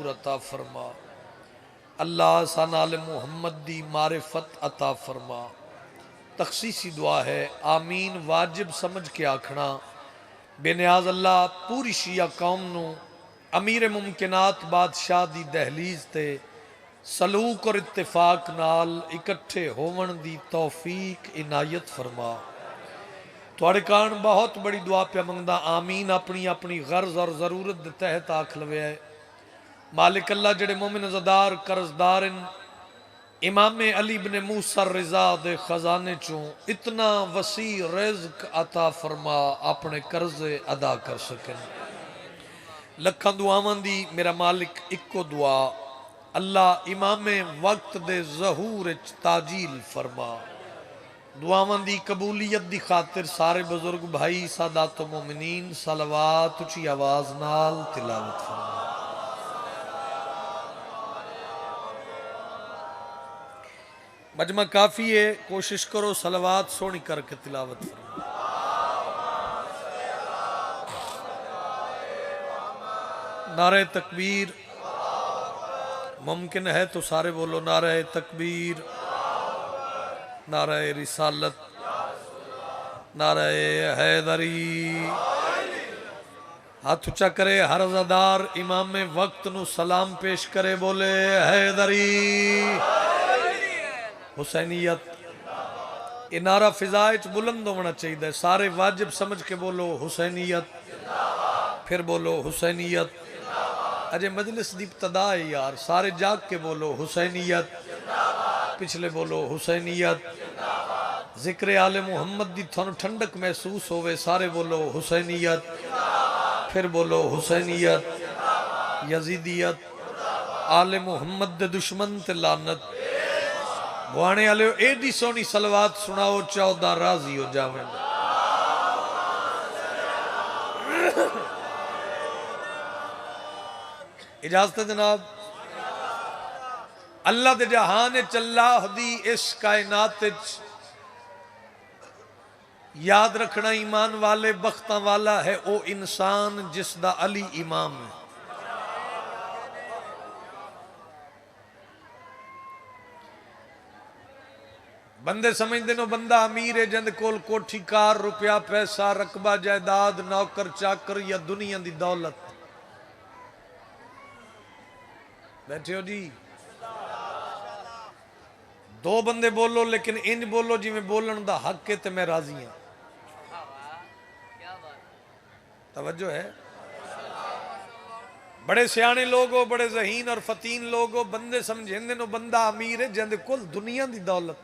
नूर अता फरमा। अल्लाह सनाल मुहम्मद दी मारिफत अता फरमा। तखसीसी दुआ है, आमीन वाजिब समझ के आखना। बेनियाज अल्लाह पूरी शिया कौम नू अमीर मुमकिनात बादशाह दी दहलीज ते सलूक और इत्तेफाक नाल इकट्ठे होवन दी तौफीक इनायत फरमा। थोड़े कारण बहुत बड़ी दुआ पे मंगदा, आमीन। अपनी अपनी गर्ज और जरूरत दे तहत आख लवे है। मालिक अल्लाह जेड़े मोमिन अज़ादार कर्जदार इमाम अली इब्न मूसा रिजा दे खजाने चों इतना वसी रिज़्क अता फरमा, अपने कर्जे अदा कर सकें। लखां दुआवां दी मेरा मालिक इक्को दुआ, अल्लाह इमाम वक्त दे ज़हूर ताजील फरमा। दुआवां दी कबूलियत दी खातिर सारे बुजुर्ग भाई सादात मोमिनीन सलवात उची आवाज नाल तिलावत फरमा। मजमा काफी है, कोशिश करो सलवात सोनी करके तिलावत फरमा। नारे तकबीर, मुमकिन है तो सारे बोलो नारे तकबीर, नारे रिसालत, नारे हैदरी। हाथ ऊंचा करे हर अज़ादार इमाम वक्त नु सलाम पेश करे, बोले हैदरी हुसैनियत। ये नारा फिजाए च बुलंद होना चाहिए। सारे वाजिब समझ के बोलो हुसैनियत, फिर बोलो हुसैनियत। अजय मजलिस दी इब्तिदा है यार, सारे जाग के बोलो हुसैनियत, पिछले बोलो हुसैनियत। जिक्र आले मुहम्मद दी थानू ठंडक महसूस होवे, सारे बोलो हुसैनियत, फिर बोलो हुसैनियत। यजीदियत आले मुहम्मद दे दुश्मन ते लानत। बुआने आले एडी सोनी सलवात सुनाओ 14 राजी हो जावे। इजाजत जनाब। अल्लाह दे जहान अल्लाह दी इस कायनात याद रखना ईमान वाले बख्तां वाला है ओ इंसान जिसदा अली इमाम है। बंदे समझते नो बंदा अमीर है जिंद कोल कोठी कार रुपया पैसा रकबा जायदाद नौकर चाकर या दुनिया दी दौलत। बैठे हो जी, दो बंदे बोलो लेकिन इंज बोलो जिवें बोलन दा हक है ते मैं राजी हां। तवज्जो है। बड़े सियाने लोग हो, बड़े ज़हीन और फतीन लोग हो, बंदे समझेंदे नो बंदा अमीर है जिंद कोल दुनिया दी दौलत।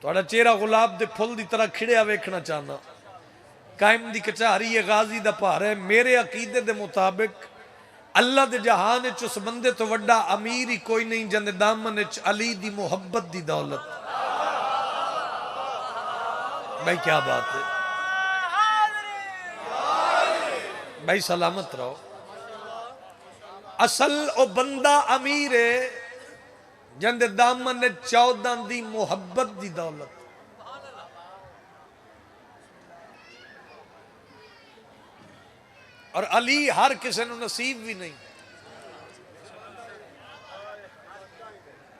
थोड़ा चेहरा गुलाब दे फुल दी तरह खिड़िया वेखना चाहना। कायम दी कचहरी है, गाजी दा भार है। मेरे अकीदे दे मुताबिक अल्लाह दे जहान च उस बंदे तो वड्डा अमीर ही कोई नहीं जिंदे दामन च अली दी मोहब्बत दी दौलत। भाई क्या बात है भाई, सलामत रहो। असल ओ बंदा अमीर है जिंदे दामन ने 14 दी मोहब्बत दी दौलत। और अली हर किसी को नसीब भी नहीं।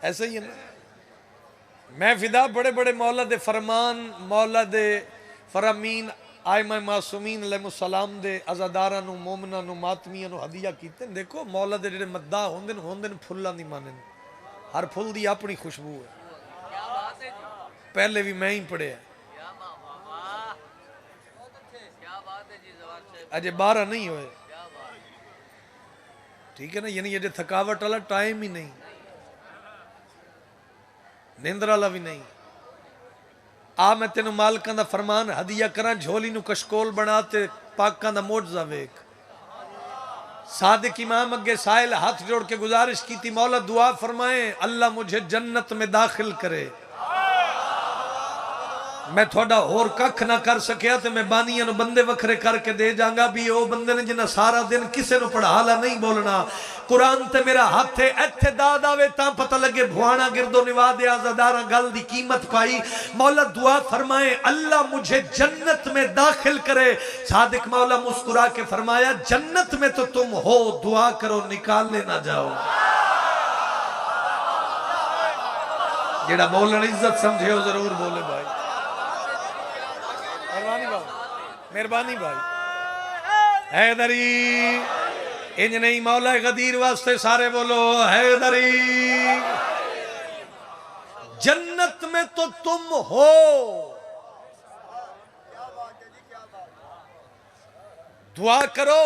ऐसे ही है ना। मैं फिदा बड़े बड़े मौला दे फरमान, मौला दे फरामीन आयमा मासूमीन अलैहिस्सलाम दे अज़ादारां नू मोमिनां नू मातमियां नू हदिया कीते। देखो मौला दे जेड़े मद्दा होंदे ने फुल्लां दी माने, हर फुल दी अपनी खुशबू है। पहले भी मैं ही पढ़िया, अजय 12 नहीं हुए। ठीक है ना, यानी अजय थकावट वाला टाइम ही नहीं, नींदर वाला भी नहीं। आ मैं तेन मालकां दा फरमान हदिया करा, झोली नू कशकोल बनाते पाकां दा मोजज़ा वेख। सादिक इमाम अगे साहिल हाथ जोड़ के गुजारिश की थी, मौला दुआ फरमाए अल्लाह मुझे जन्नत में दाखिल करे। मैं थोड़ा होर कख ना कर सकिया तो मैं बानिया बंदे वखरे करके दे जाऊंगा भी वो बंदे ने जिन्हें सारा दिन किसी को पढ़ा ला नहीं बोलना। कुरान ते मेरा हाथ है इत्थे दाद आवे ता पता लगे भुआना गिरदो निवा दे आजादारा गल दी कीमत पाई। मौला दुआ फरमाए अल्लाह मुझे जन्नत में दाखिल करे। सादिक मौला मुस्कुरा के फरमाया जन्नत में तो तुम हो, दुआ करो निकालने ना जाओ। जेड़ा बोलन इज्जत समझे हो जरूर बोले भाई। मेहरबानी भाई, मेहरबानी भाई। हैदरी इंज नहीं मौला गदीर वास्ते सारे बोलो हैदरी। जन्नत में तो तुम हो, दुआ करो।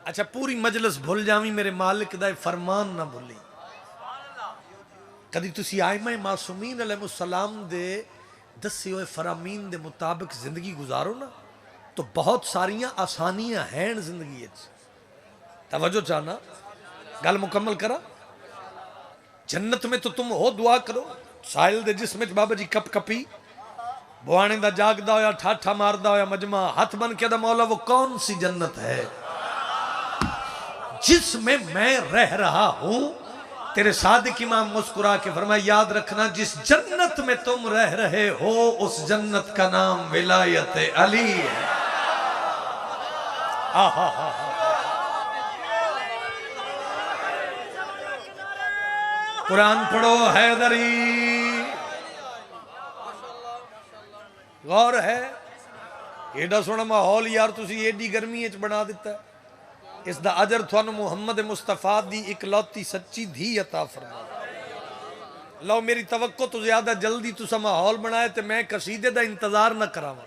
अच्छा पूरी मजलिस भूल जावी मेरे मालिक दा फरमान ना भूली। कदी तुसी आइमा मासूमीन अलैहिस्सलाम दे दसे हुए फरामीन दे मुताबिक जिंदगी गुजारो ना तो बहुत सारियां आसानियां हैं जिंदगी। तवज्जो चाहना गल मुकम्मल करा। जन्नत में तो तुम हो, दुआ करो। साहिल दे जिसम बाबा जी कप कपी बुआने दा जागदा होया ठाठा मारदा होया मजमा हाथ बन के दा मौला वो कौन सी जन्नत है जिसमें मैं रह रहा हूं। तेरे सादिक इमाम मुस्कुरा के फरमाया याद रखना जिस जन्नत में तुम रह रहे हो उस जन्नत का नाम विलायत अली है। कुरान पढ़ो हैदरी। गौर है एडा सोना माहौल यार तुसी एडी गर्मी च बना दिता है। इसका अजर थानू मुहम्मद मुस्तफा दी इकलौती सच्ची धी अता फरमा। लो मेरी तवक्को तो ज्यादा जल्दी तुसा माहौल बनाए तो मैं कसीदे का इंतजार न करावा।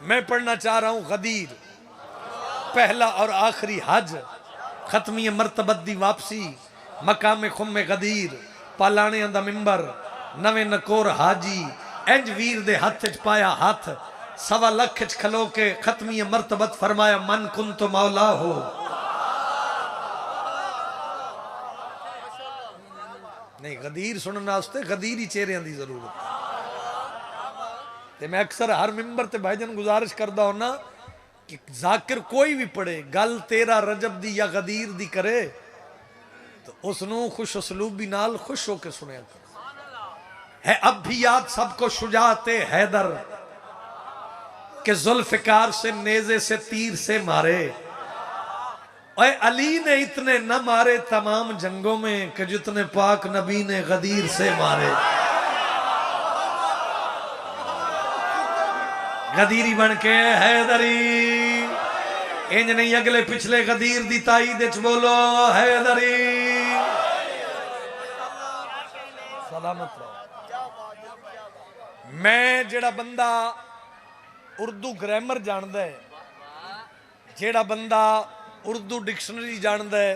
मैं पढ़ना चाह रहा हूं गदीर पहला और आखिरी हज खत्मी मरतबत दी वापसी मकाम खुम गदीर पालाने दा मिंबर नवे नकोर हाजी इंज वीर दे हथ च पाया हाथ 1.25 लाख च खलो के खत्मी मरतबत फरमाया मन कुन तो मौला हो। नहीं गदीर सुनने वास्ते गदीर ही चेहरिया की जरूरत है। मैं अक्सर हर मिंबर ते भाईजन गुजारिश करता होना कि जाकिर कोई भी पढ़े गल 13 रजब दी या गदीर दी करे तो उसनू खुश उसलूबी नाल खुश होकर सुनिया कर। है अब भी याद सबको शुजाते हैदर के जुल्फिकार से नेजे से तीर से मारे। और अली ने इतने न मारे तमाम जंगों में कि जितने पाक नबी ने गदीर से मारे। गदीरी बन के हैदरी इंज नहीं अगले पिछले गदीर दी ताईद च बोलो हैदरी। सलामत रहो। मैं जेड़ा बंदा उर्दू ग्रामर जानदा है, जेड़ा बंदा उर्दू डिक्शनरी जानदा है,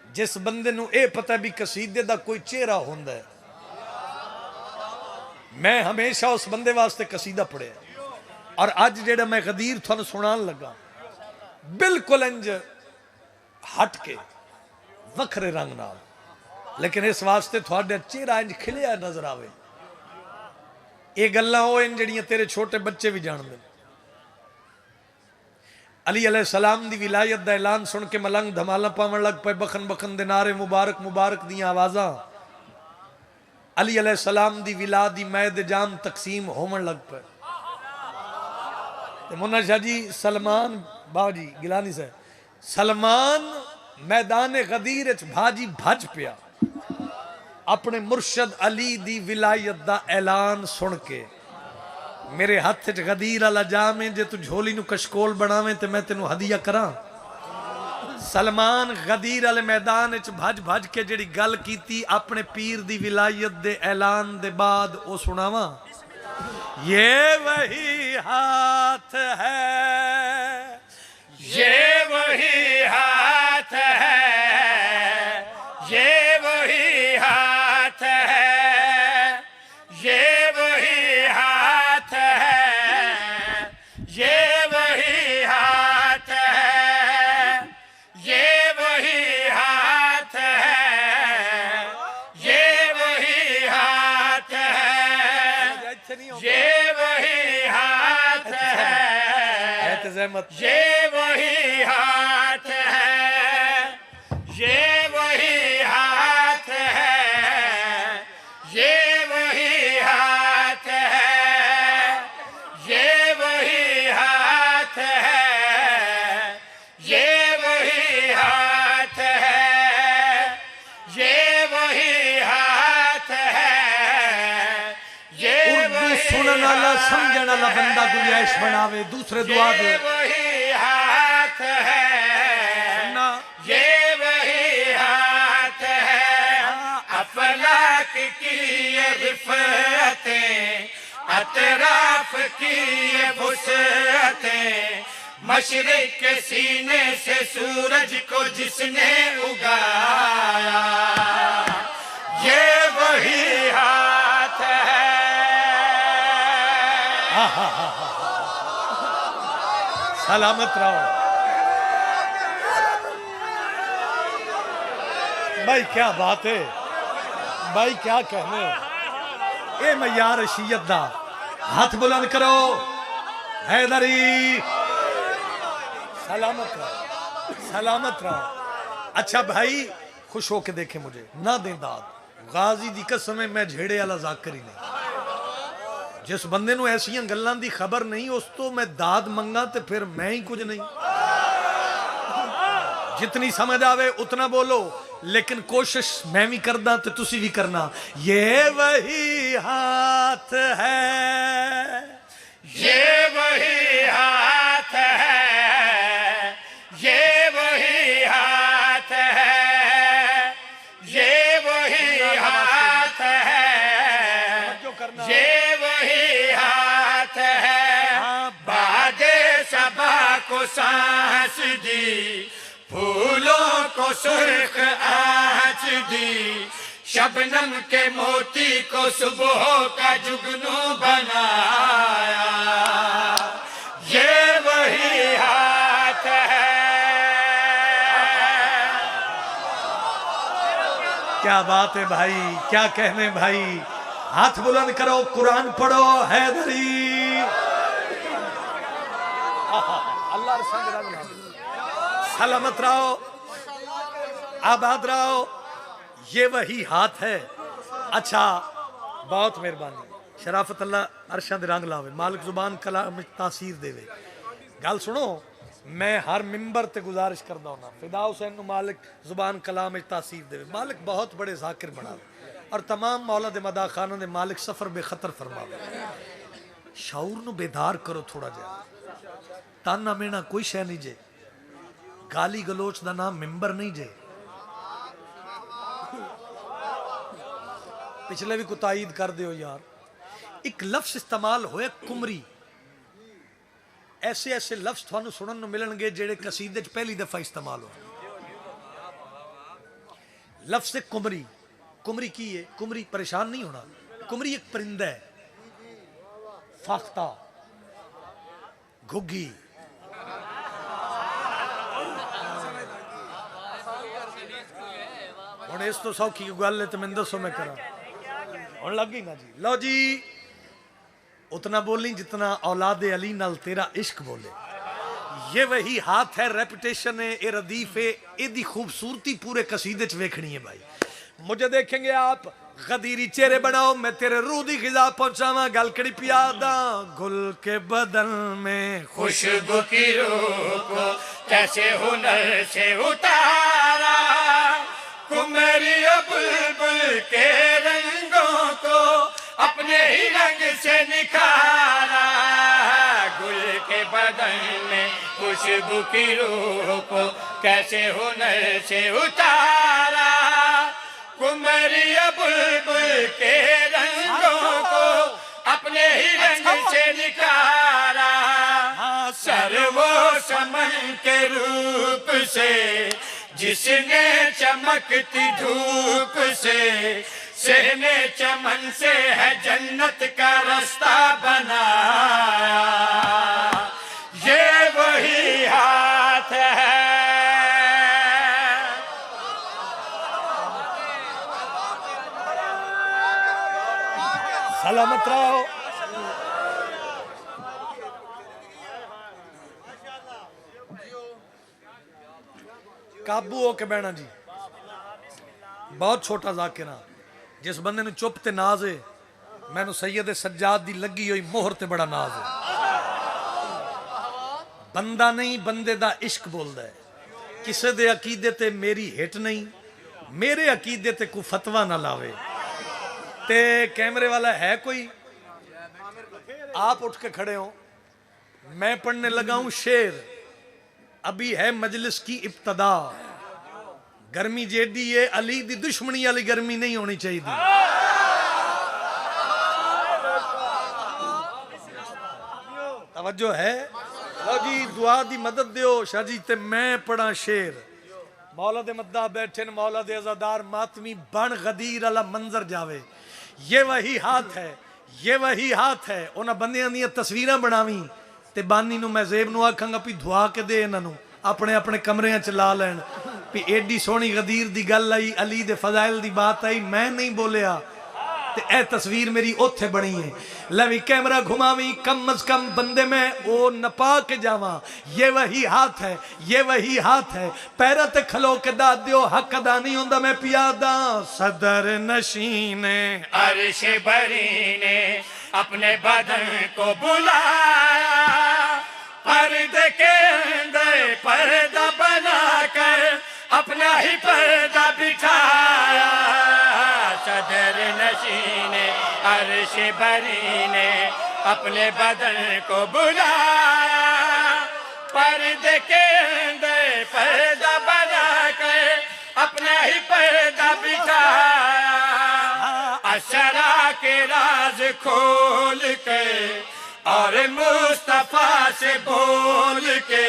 जिस बंदे नू ये पता भी कसीदे दा कोई चेहरा होंदा है, मैं हमेशा उस बंदे वास्ते कसीदा पढ़िया। और अज जेड़ा मैं गदीर थानू सुनान लगा बिल्कुल इंज हट के वखरे रंग नाल, लेकिन इस वास्ते थोड़ा चेहरा इंज खिलिया नजर आवे। ये गल्लां वो इन जड़ियां तेरे छोटे बच्चे भी जानते। अली अलैहि सलाम दी विलायत दा ऐलान सुन के मलंग धमाला पावन लग पे, बखन बखन दे नारे मुबारक मुबारक दी आवाज़ां। अली अलैहि सलाम दी विला दी मैद जाम तकसीम होवन लग पे। मुन्ना शाह जी सलमान बाजी गिलानी से सलमान मैदान गदीर च भाजी भज पिया अपने मुर्शद अली दी विलायत दा ऐलान सुन के। मेरे हाथ च गदीर वाला जाम है, जे तू झोली नू कशकोल बनावे तो मैं तेनू हदिया करा। सलमान गदीर वाले मैदान च भज भज के जिहड़ी गल कीती अपने पीर दी विलायत दे ऐलान दे बाद ओ सुनावा। ये वही हाथ है, ये वही हाथ है, ये वही हाथ है, ये वही हाथ है, ये वही हाथ है, ये वही हाथ है, ये वही हाथ है, रहमत। ये वही हाथ है, ये वही हाथ है, ये वही हाथ है, ये वही हाथ है, ये वही हाथ है, ये वही हाथ है, ये उर्दू सुनने वाला समझने वाला बंदा गुंजाइश बनावे, दूसरे दुआ दे। ये वही हाथ है ना ये वही हाथ है, अफलाक की ये रिफतें, अतराफ की ये वुसअतें, मशरिक के सीने से सूरज को जिसने उगाया, ये वही हाथ है। सलामत रहो भाई, क्या बात है भाई, क्या कहने। ए मैयार रशीयत दा हाथ बुलंद करो, हैदरी सलामत रहो, सलामत रहो। अच्छा भाई खुश होके देखे मुझे ना दें दाद, गाजी दी कसम है मैं झेड़े वाला जाकर ही नहीं। जिस बंदे नूं ऐसियां गल्लां दी खबर नहीं उस तो मैं दाद मंगा तो फिर मैं ही कुछ नहीं। जितनी समझ आवे उतना बोलो, लेकिन कोशिश मैं भी करदा तो तुसी भी करना। ये वही हाथ है, ये वही हाथ है, ये वही हाथ है, ये वही हाथ है, ये वही हाथ है, बादे सबा को सांस दी, फूलों को सुर्ख आँच दी, शबनम के मोती को सुबह का जुगनू बनाया, ये वही हाथ है। क्या बात है भाई, क्या कहने भाई। हाथ बुलंद करो, कुरान पढ़ो, हैदरी अल्लाह सलामत रहो, आबाद रहो, ये वही हाथ है। अच्छा बहुत मेहरबानी, शराफत अल्लाह अरशां दे रंग लावे, मालिक जुबान कलाम तासीर देवे। गल सुनो, मैं हर मिंबर ते गुजारिश करदा हूं, फिदा हुसैन नु मालिक जुबान कलाम तासीर देवे, मालिक बहुत बड़े जाकिर बनावे और तमाम मौला दे मदा खाना दे मालिक सफर बेखतर फरमावे। शऊर नु बेदार करो थोड़ा जा, ताना मेना कोई शह नहीं जे, गाली गलोच का नाम मिंबर नहीं जे। पिछले भी कुताईद कर दियो यार। एक लफ्ज इस्तेमाल होए कुमरी, ऐसे ऐसे लफ्ज थानू सुनन नू मिलणगे जेड़े कसीदे च पहली दफा इस्तेमाल हो। लफ्ज कुमरी, कुमरी की है? कुमरी परेशान नहीं होना, कुमरी एक परिंदा है, फाख्ता, घुग्गी, हुण इस तो सौखी गल है तो मैं दसो मैं करा, हुण लग गई ना जी। लो जी, उतना बोली जितना औलाद अली नाल तेरा इश्क बोले। ये वही हाथ है, रेपुटेशन है, ए रदीफ है, एदी खूबसूरती पूरे कसीदे च वेखनी है भाई। मुझे देखेंगे आप, गदीरी चेहरे बनाओ, मैं तेरे रूह दी ग़िज़ा पहुंचावा, गल कड़ी पियादा, गुल के बदन में खुशबू की रूह को कैसे हुनर से उतारा, कुमरी बुलबुल के रंगों को अपने ही रंग से निखारा, गुल के बदन में खुशबू की रूह को कैसे हुनर से उतारा, कुमरी बुलबुल के रंगों को अपने ही रंग से निखारा, सर्वो समन के रूप से जिसने चमकती धूप से सहने चमन से है जन्नत का रास्ता बनाया, ये वही हाथ है। सलामत रहो। काबू होके बहना जी, बहुत छोटा जाकिर हाँ। जिस बंदे नूं चुप ते नाज है, मैनू सैयद सज्जाद दी लगी हुई मोहर ते बड़ा नाज है। बंदा नहीं बंदे दा इश्क बोलदा है। किसे दे अकीदे ते मेरी हिट नहीं, मेरे अकीदे ते कोई फतवा ना लावे। ते कैमरे वाला है कोई? आप उठ के खड़े हो, मैं पढ़ने लगा हूं शेर। अभी है मजलिस की इब्तदा। गर्मी जेडी है, अली दी दुश्मनी वाली गर्मी नहीं होनी चाहिए। तवज्जो है? लो जी, दुआ दी मदद दियो शाह जी। ते मैं पढ़ा शेर। मौला दे मद्दा बैठे न मौला दे अज़ादार मातमी बन गदीर वाला मंजर जावे। ये वही हाथ है, ये वही हाथ है। उन्हां बंदियां दी तस्वीरां बनावी ते बानी नूं मैं ज़ेब नूं आखांगा भी दुआ के दे इन्हां नूं, अपने अपने कमरियां च ला लैन भी एडी सोहनी गदीर दी गल आई, अली दे फजाइल दी बात आई, मैं नहीं बोलिया ते ए तस्वीर मेरी ओथे बनी है। लवी कैमरा घुमावी, कम अज कम बंदे में ओ नपा के जावा। ये वही हाथ है, ये वही हाथ है। पैरा ते खलो के दाद दियो, हक अदा नहीं होंदा मैं पियादा। सदर नशीने अर्श बरी ने अपने बदन को बुलाया, पर्दे के अंदर पर्दा बनाकर अपना ही पर्दा बिठाया। सदर नशीने अर्श बरी ने अपने बदन को बुलाया, पर्दे के अंदर पर्दा बनाकर अपना ही पर्दा बिठाया। अशरा के राज खोल के और मुस्तफा से बोल के,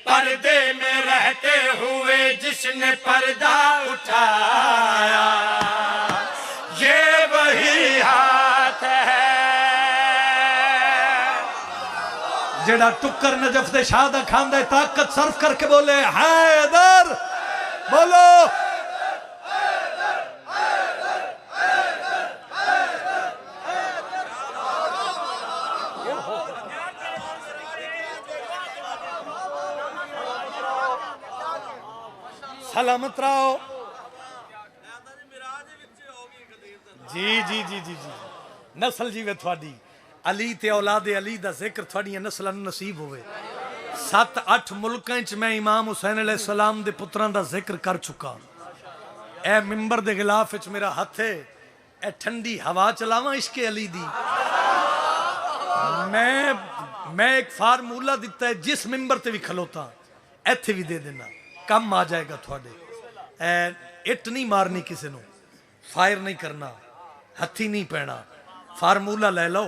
पर्दे में रहते हुए जिसने पर्दा उठाया, ये वही हाथ है। जेड़ा टुक्कर नजफ दे शाह दा खांदा है, ताकत सर्फ करके बोले हैदर। बोलो सलामत रहो। जी जी जी जी जी, नस्ल जीवे थोड़ी। अली ते औलादे अली दा जिक्र थोड़ियां नस्लां नूं नसीब होवे। 7-8 मुल्कां च मैं इमाम हुसैन अलैहिस्सलाम दे पुत्रां दा जिक्र कर चुका। ए मिंबर दे गिलाफ च मेरा हथ है। ए ठंडी हवा चलावां इश्के अली दी। मैं एक फार्मूला दिता है, जिस मिंबर ते भी खलोता इत्थे भी दे देना, कम आ जाएगा थोड़े। इट नहीं मारनी किसी नूं, फायर नहीं करना, हथी नहीं पैना। फार्मूला ले लो,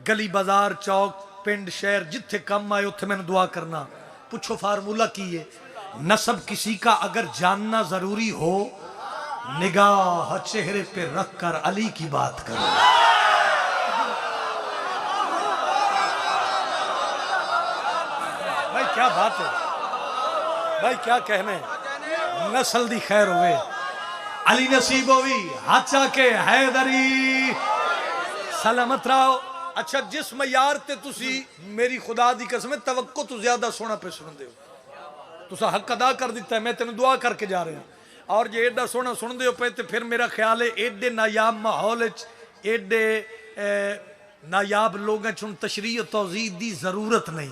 गली बाजार चौक पिंड शहर जिथे कम आए उथे मैंने दुआ करना। पूछो फार्मूला की है? नसब किसी का अगर जानना जरूरी हो, निगाह चेहरे पे रख कर अली की बात करो। भाई क्या बात है, भाई क्या कहने। नस्ल दी खैर हुए, अली नसीब होवी, हाचा के हैदरी सलामत रहो। अच्छा, जिस मयार ते तुसी मेरी खुदा दी कसम तवक्को तो ज्यादा सोना पे सुनते हो, तुसा हक अदा कर दिता है। मैं तेन दुआ करके जा रहा, और जे एडा सोना सुनते हो पे तो फिर मेरा ख्याल है एडे नायाब माहौल एडे नायाब लोगों च तशरीह तौजीद की जरूरत नहीं।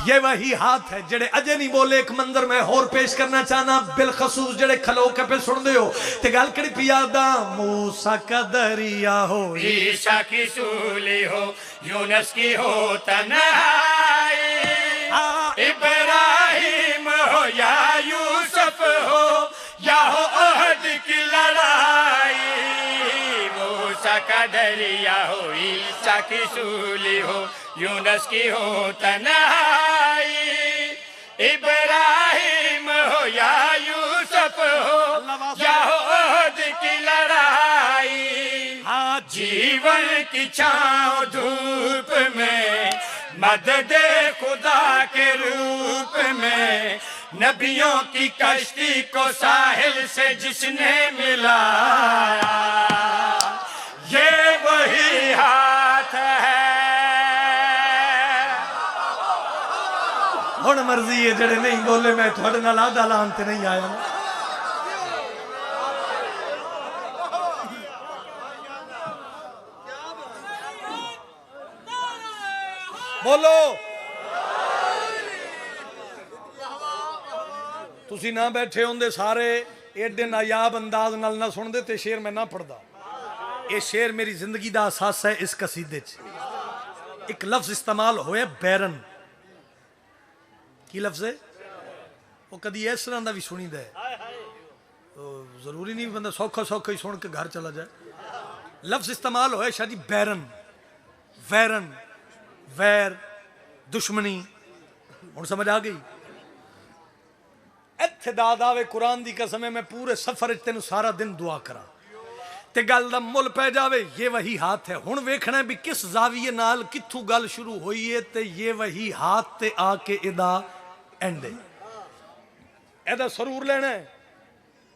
ये वही हाथ है जेड़े अजे नहीं बोले। एक मंजर मैं होर पेश करना चाहना, बिलखसूस जेड़े खलो के पे सुन हो ते गल कड़ी पियादा। मूसा का दरिया हो, ईसा की सूली हो, यूनस की हो तन्हाई, इब्राहिम हो या यूसुफ हो या हो ओहद की लड़ाई। मूसा का दरिया हो, ईसा की सूली हो, यूनस की हो तन्हाई, इब्राहिम हो या यूसुफ हो या हो ओहद की लड़ाई। जीवन की छाँव धूप में, मदद खुदा के रूप में, नबियों की कश्ती को साहिल से जिसने मिलाया, ये वही हाथ है। हुण मर्जी है जेड़े नहीं बोले मैं थोड़े नाल आधा लान ते नहीं आया ना। बोलो तुसी ना बैठे होंदे सारे एडे नायाब अंदाज नाल ना सुनदे ते शेर मैं ना पढ़दा। ये शेर मेरी जिंदगी दा असास है। इस कसीदे च एक लफ्ज इस्तेमाल होया बैरन। की लफ्ज है वो कदी इस तरह का भी सुनीदा है। तो जरूरी नहीं बंदा सौखा सौखा ही सुन के घर चला जाए। लफ्ज इस्तेमाल होया शाह जी बैरन, वैरन, वैर, दुश्मनी। हुण समझ आ गई। इत्थे दाद आवे कुरान दी कसम है मैं पूरे सफर तेन सारा दिन दुआ करा ते गल दा मुल पै जावे। ये वही हाथ है। हुण वेखना भी किस जाविये नाल कित्थों गल शुरू हुई है ते ये वही हाथ ते आके इदा एंड है। एदा सरूर लेना है।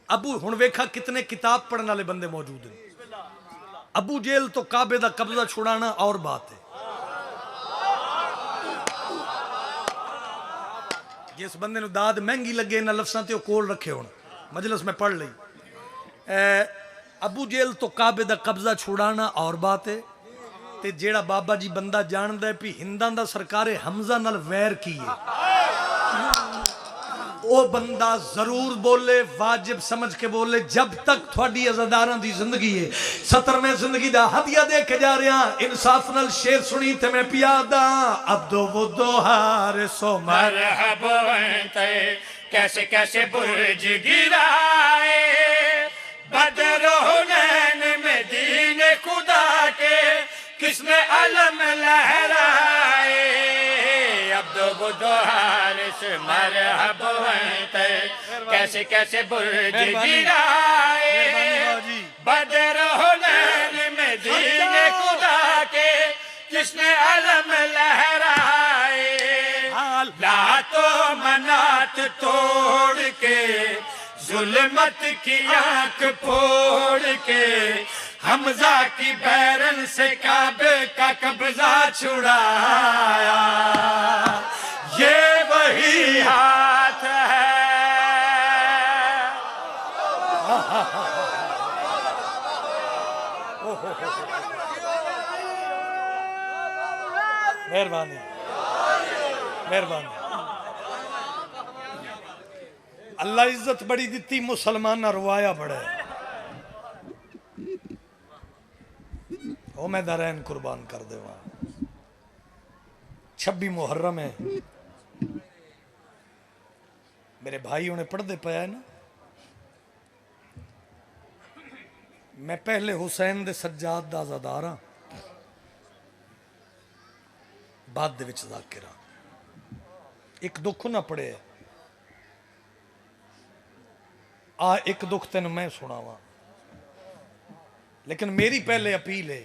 अबू हुण वेखा कितने किताब पढ़ने वाले बंदे मौजूद हैं। अबू जेल तो काबे दा कब्जा छुड़ाना और बात है। जिस बंदे नूं दाद महंगी लगे इन्हां लफ्ज़ां ते कोल रखे हुण मजलिस में पढ़ लई। अबू जेल तो काबे दा कब्जा छुड़ाना और बात है। ते जेड़ा बाबा जी बंदा जानदा है भी हिंदां दा सरकारे हमजा नाल वैर की है वो बंदा जरूर बोले, वाजिब समझ के बोले। जब तक थोड़ी अज़ादारां दी जिंदगी है 70वें जिंदगी दा हदिया दे के जा रहा। इंसाफ नाल शेर सुनी ते मैं पियादा अब्दो वो दोहार सो मरहबा कैसे कैसे बुर्ज गिराए बदरो नैन में दीन खुदा के किसने अलम लहराए। अब्दो बुदोहार से मरहबा कैसे कैसे बुर्ज गिराए बदरो नैन में दीन खुदा के किसने अलम लहराए। लातो मनात तोड़ के जुल्मत की आंख फोड़ के हमजा की बैरन से काबे का कब्जा छुड़ाया। ये वही हाथ है। मेहरबानी मेहरबानी। अल्लाह इज्जत बड़ी दिती मुसलमान रवाया बड़ा है। ओ मैं दरैन कुर्बान कर देवा। 26 मुहर्रम है मेरे भाई उन्हें पढ़ते पाया है ना। मैं पहले हुसैन दे सज्जाद दा आज़ादार हाँ बाद दे विच ज़ाकिर हाँ। एक दुख ना पड़े आ एक दुख तेन मैं सुनावा। लेकिन मेरी पहले अपील है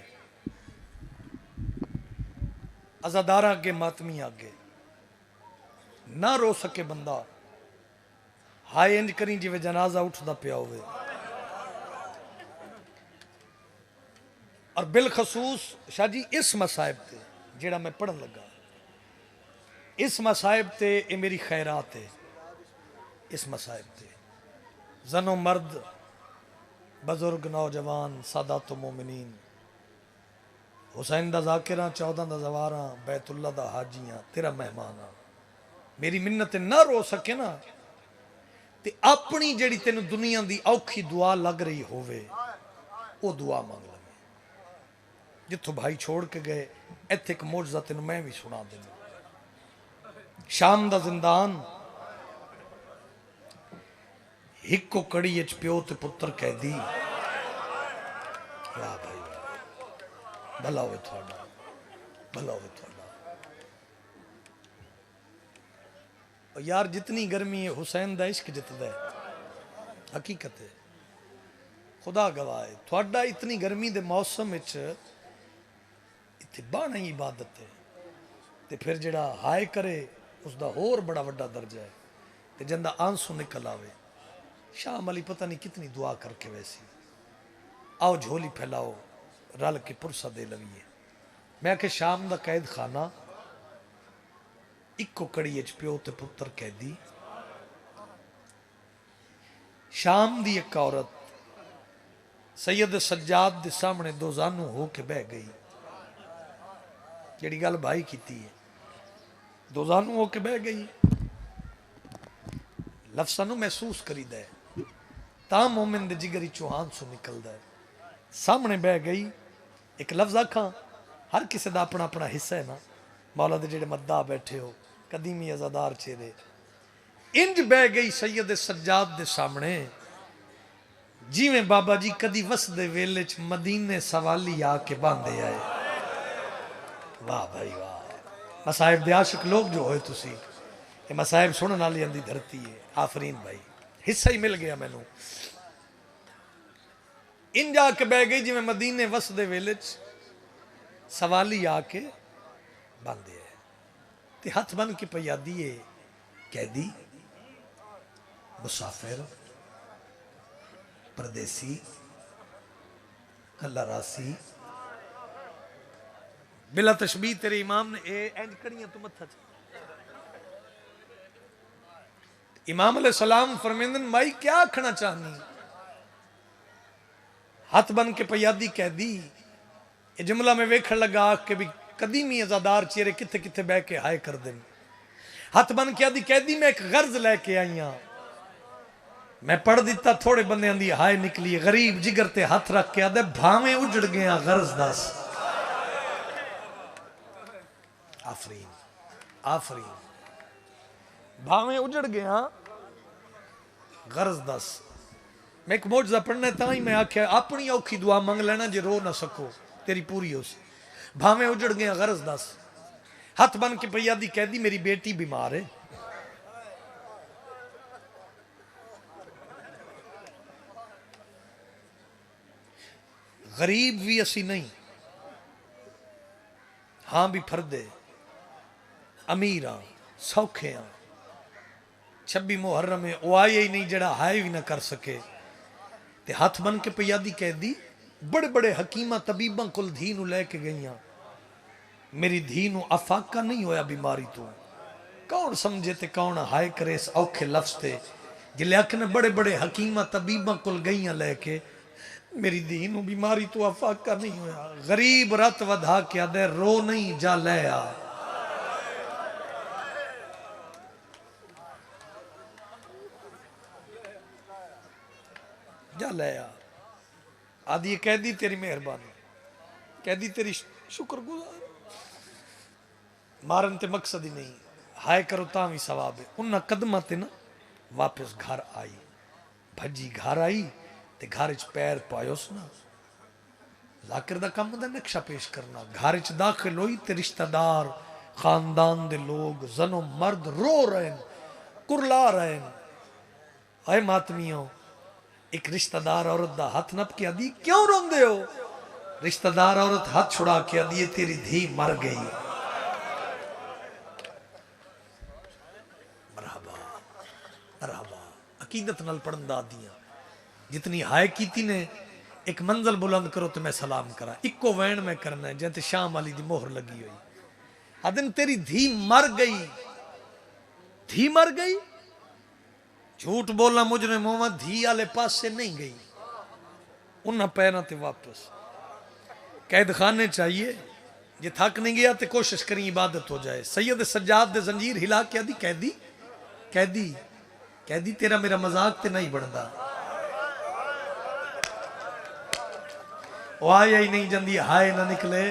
अज़ादारा अगे मातमी अगे ना रो सके बंदा हाय इंज करी जिवें जनाजा उठदा पिया होवे। और बिलखसूस शाह जी इस मसाइब ते जेड़ा मैं पढ़न लगा इस मसाइब ते ये मेरी खैरात है। इस मसाइब ते जनो मर्द बुजुर्ग नौजवान सादात मोमिनीन हुसैन दा ज़ाकिरा 14 दा ज़वारा बैतुल्ला दा हाजियां तेरा मेहमान आ। मेरी मिन्नत ना रो सके ना ते अपनी जेड़ी तेन दुनिया दी औखी दुआ लग रही होवे वो दुआ मंग ले। जिथों भाई छोड़ के गए इत्थे एक मौजज़ा तेन मैं भी सुना देना। शाम दा जिंदान हिको कड़ी च प्यो ते पुत्र कैदी। वाह भाई भला होवे थोड़ा भला होवे थोड़ा। यार जितनी गर्मी है हुसैन दा इश्क जितदा है हकीकत है। खुदा गवाह है थोड़ा इतनी गर्मी दे मौसम विच इत्थे बाहना ही इबादत है। ते फिर जिहड़ा हाय करे उसका होर बड़ा वड्डा दर्जा है। ते जिंदा आंसू निकल आवे शाम अली पता नहीं कितनी दुआ करके वैसी। आओ झोली फैलाओ रल के पुरसा दे लवीए। मैं आखे शाम दा कैद खाना इको कड़ी प्यो ते पुत्र कैदी। शाम दी एक औरत सैयद सज्जाद दे सामने दोजानू हो के बह गई। जिहड़ी गल भाई की है, दोजानू हो के बह गई। लफ्ज़ां नूं महसूस करीदा है, तां मोमिन दे जिगरी चौहान सो निकलदा है। सामने बह गई। एक लफ्ज़ आखां, हर किसी का अपना अपना हिस्सा है ना। मौला दे जेड़े मद्दा बैठे हो, कदीमी अज़ादार चेहरे, इंज बह गई सैयद सज्जाद दे सामने जिवें बाबा जी कदी वसदे वेले च मदीने सवाली आके बांधे आए। वाह भाई वाह। मसाहिब दे आशिक लोग जो होए तुसी, ये मसाहिब सुनने वाली अंदी धरती है। आफरीन भाई, हिस्सा ही मिल गया मैनू। इंज आके बह गई जिवें मदीने वसदे वेले च सवाली आके बांधे आए। ते हथ बन के पया दिए, कैदी, मुसाफिर, परदेसी, कल्लारासी, बिला तशबीह तेरे इमाम ने इंज कड़ियां तू मत्था। इमाम अलैहिस्सलाम फरमांदे ने, माई क्या आखना चाहनी? हाथ बन के पयादी कैदी। ये जुमला में वेखण लगा कि भी कदीमी अज़ादार चेहरे किथे किथे बह के हाय कर देन। हाथ बन के आदि कैदी, मैं एक गर्ज लैके आई हाँ, मैं पढ़ दिता, थोड़े बंदियां दी हाय निकली। गरीब जिगर ते हाथ रख के आदे, भावें उजड़ गया गर्ज दस। आफरीन आफरीन, भावें उजड़ गया गर्ज दस। मैं एक मौजज़ा पढ़ना ता ही मैं आख्या, अपनी औखी दुआ मंग लेना, जे रो ना सको तेरी पूरी हो सी। भावें उजड़ गया गर्ज दस। हथ बन के पया दी कैदी, मेरी बेटी बीमार है। गरीब भी असी नहीं, हां भी फरदे, अमीर हाँ, सौखे हाँ। 26 मुहर्रम में वो आए ही नहीं जड़ा हाय भी ना कर सके। ते हाथ बन के पयादी कैदी, बड़े बड़े हकीमा तबीबा को धी नू लैके गई। मेरी धी नू अफाका नहीं होया बीमारी तो। कौन समझे ते कौन हाय करे इस औखे लफ्ज़ ते। जिले आखने बड़े बड़े हकीमा तबीबा को गई लैके, मेरी धी नू बीमारी तो अफाका नहीं होया। गरीब रत वधा के आदे, रो नहीं जा ले आ। जा ले आ। आदि कैदी तेरी मेहरबानी, कैदी तेरी शुक्रगुजार। मारन ते मकसद ही नहीं, हाय करो ता भी सवाब है। उन्हें कदम ते ना वापस घर आई, भजी घर आई ते घर च पैर पायोस ना। जाकिर दा काम दा नक्शा पेश करना। घर च दाखिल हुई ते रिश्तेदार, खानदान दे लोग, जनो मर्द रो रहे हैं, कुरला रहे हैं। आए मातमियों, एक रिश्तेदार औरत दा हाथ नप के आदि, क्यों रोंदे हो? रिश्तेदार औरत हाथ छुड़ा के आदि, तेरी धी मर गई। मरहबा मरहबा। अकीदत नाल पढ़न दा दिया, जितनी हाय कीती ने, एक मंजिल बुलंद करो तो मैं सलाम करा। इको वैन में करना है जैसे शाम वाली दी मोहर लगी हुई। आदन तेरी धी मर गई, धी मर गई। झूठ बोलना मुझने मोहम्मद, धी आले पास से नहीं गई। उन्हें पैरों ते वापस कैद खाने चाहिए। जे थक नहीं गया तो कोशिश करी इबादत हो जाए। सैयद सज्जाद दे जंजीर हिला के आदि, कैदी कैदी कैदी, तेरा मेरा मजाक ते नहीं बनता। वो आया ही नहीं जंदी, हाय ना निकले।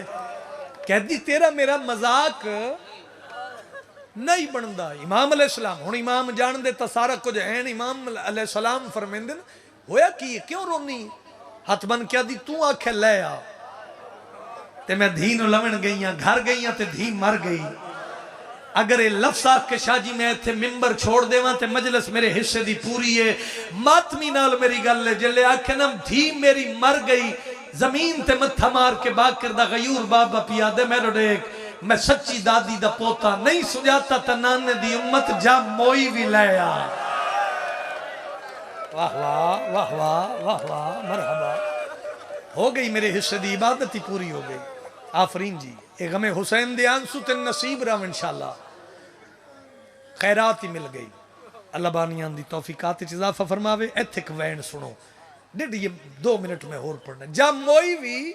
कैदी तेरा मेरा मजाक नहीं बनता। इमाम अलैहिस्सलाम, हुण इमाम जान देता सारा कुछ है। इमाम अलैहिस्सलाम फरमांदे, होया की क्यों रोनी? हथ बन के आदि, तू आखे ले आ ते मैं धी नूं लवण गई, घर गई ते धी मर गई। अगर ये लफ्ज़ आख के शाह जी मैं इत्थे मिंबर छोड़ देवां ते मजलिस मेरे हिस्से दी पूरी है। मातमी नाल मेरी गल है, जिले आखे ना धी मेरी मर गई, जमीन ते मत्था मार के बाकर दा गयूर बाबा पिया दे मेरो देख, मैं सच्ची दादी दा पोता नहीं सुझाता ता नाने दी उम्मत जा मोई भी ले आ। वाह वाह वाह वाह वाह वाह, मरहबा। हो गई मेरे हिस्से दी इबादत ही पूरी हो गई। आफरीन जी, ये गमे हुसैन दे आंसू ते नसीब रहा इंशाअल्लाह। खैरात ही मिल गई। अल्लाह बानियां दी तौफीकात च इजाफा फरमावे। इत्थे एक वैन सुनो, डेढ़ ये 2 मिनट में होर पढ़ना। जब मोई भी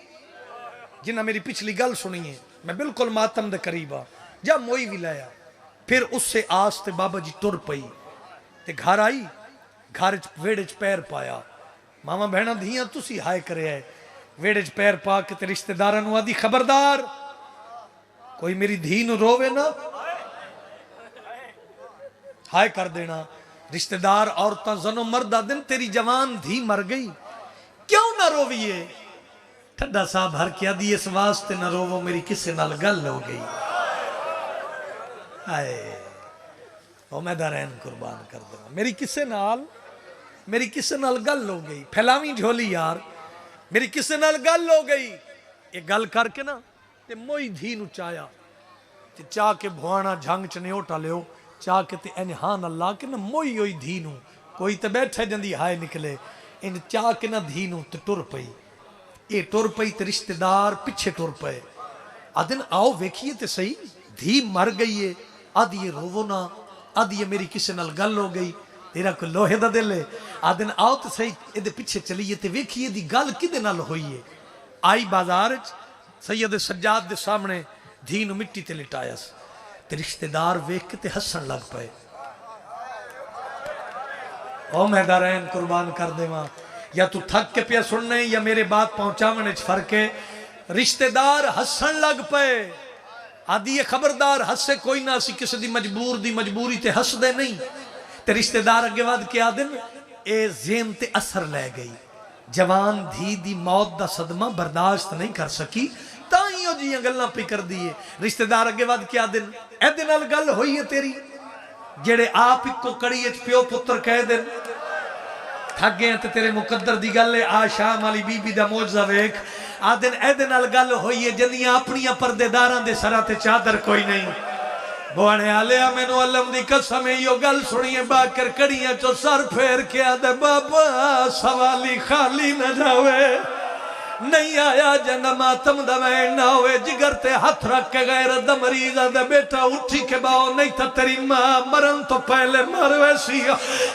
जिन्हें मेरी पिछली गल सुनी है, मैं बिल्कुल मातम दे करीब आ, जब मोई भी लाया, फिर उससे आस ते बाबा जी तुर पई ते घर आई। घर च वेड़े च पैर पाया, मामा बहना धियां तुसी हाय करे है। वेड़े च पैर पा के ते रिश्तेदारां नूं आदी खबरदार कोई मेरी धी नूं रोवे ना, हाय कर देना। रिश्तेदार औरतां जनो मर्द आदन तेरी जवान धी मर गई, क्यों ना रोविए। ठड्डा साहब हर क्या दी इस वास्ते ना रोवो मेरी किसे नाल गल हो गई। हाय ओ मैं दारैन कुर्बान कर दूंगा, मेरी किसे नाल गल हो गई। फैलावी झोली यार, मेरी किसे नाल गल हो गई। ये गल करके ना ते मोई धी नु चाया ते चाह के भुआना झंग च न्योटा लियो, चाह के ते इनहान अल्लाह के ना मोई होई धी नु कोई ते बैठे जंदी हाय निकले। इन चाह के ना धी नु ते टुर पई। ये टुर पई ते रिश्तेदार पिछे टुर पे। आदिन आओ वेखिए ते सही, धी मर गई है। आदि ये रोवो ना, आदि ये मेरी किसे नाल गल हो गई, तेरा कोई लोहे दा दिल है। आदिन आओ तो सही इहदे पिछे चलीए ते वेखिए दी गल किदे नाल होई है। आई बाजार च सैयद सज्जाद दे सामने धी नूं मिट्टी ते लिटायस ते रिश्तेदार वेख के ते हसन लग पे। ओ मैं दारैन कुर्बान कर देवां, या तू थक के पिया सुनने या मेरे बात पहुंचावने च फर्क है। रिश्तेदार हसन लग पे। आदि ये खबरदार हसे कोई ना, असी किसी दी मजबूरी ते हसदे नहीं। ते रिश्तेदार अगे वध के आदिन ए ज़ेन ते असर लै गई। जवान धी दी मौत दा सदमा बर्दाश्त नहीं कर सकी, ताइयों जियां गल्लां पी कर दिए। रिश्तेदार अगे वध के आदिन एदे नाल गल होई है तेरी, जेड़े आप इको कड़ी च प्यो पुत्र कह देन। थक गए ते तेरे मुकद्दर दी गल है। आ शाम वाली बीबी दा मौजज़ा वेख। आदिन एदे नाल गल होई है जंदियां अपनियां पर्देदारां दे सरां ते चादर कोई नहीं। बुआने आलिया मैनू अलम दी कसम है, यो गल सुनिए बाकर कड़ियां चो सर फेर के आदे बाबा सवाली खाली न जावे। नहीं आया जन मातम दवैन ना होवे, जिगर ते हथ रख के गैरत दा मरीज आदे बेटा उठी के बाओ, नहीं तो तेरी मां मरन तो पहले मर वैसी।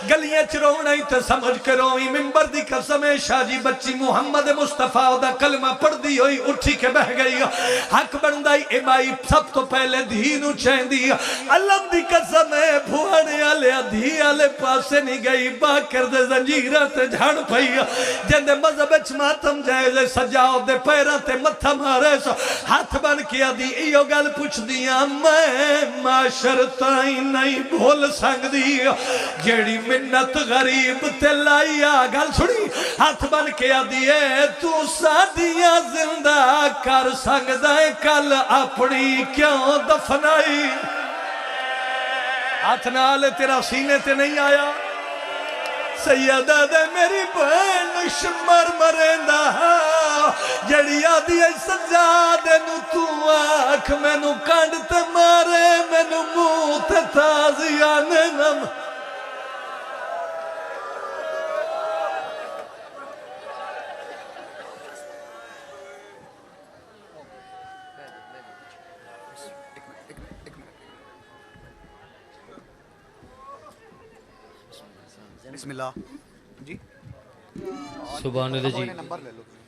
गलियां च रोना ही ते समझ के रोई। मिंबर दी कसम है शाजी बच्ची मुहम्मद मुस्तफा दा कलमा पढ़दी होई उठी के बह गई। हक बनदा ही ए माई सब तो पहले धी नू चैंदी। अल्लाह दी कसम है भुआने आले धी आले पासे नहीं गई, बाकर दे जंजीरां ते झड़ पई। जिंदे मजहब च मातम जाए सजाओ दे पैरां ते मत्था मारे सो हाथ बन के आदि इयो गल पुछदियां मैं माशर ताई नहीं भूल सकदी जेड़ी मिन्नत गरीब ते लाई। आ गल सुनी, हाथ बन के आदि ए तू सादियां जिंदा कर सकदा है, कल अपनी क्यों दफनाई। हाथ नाल तेरा सीने ते नहीं आया। सैयदा दे मेरी बहन शमर मरेंदा जड़ी आदि सज्जादे नू तू आख मैनू कंड ते मारे, मैनू मुंह ते ताज़िया ने नम। बिस्मिल्लाह जी। सुभान अल्लाह जी।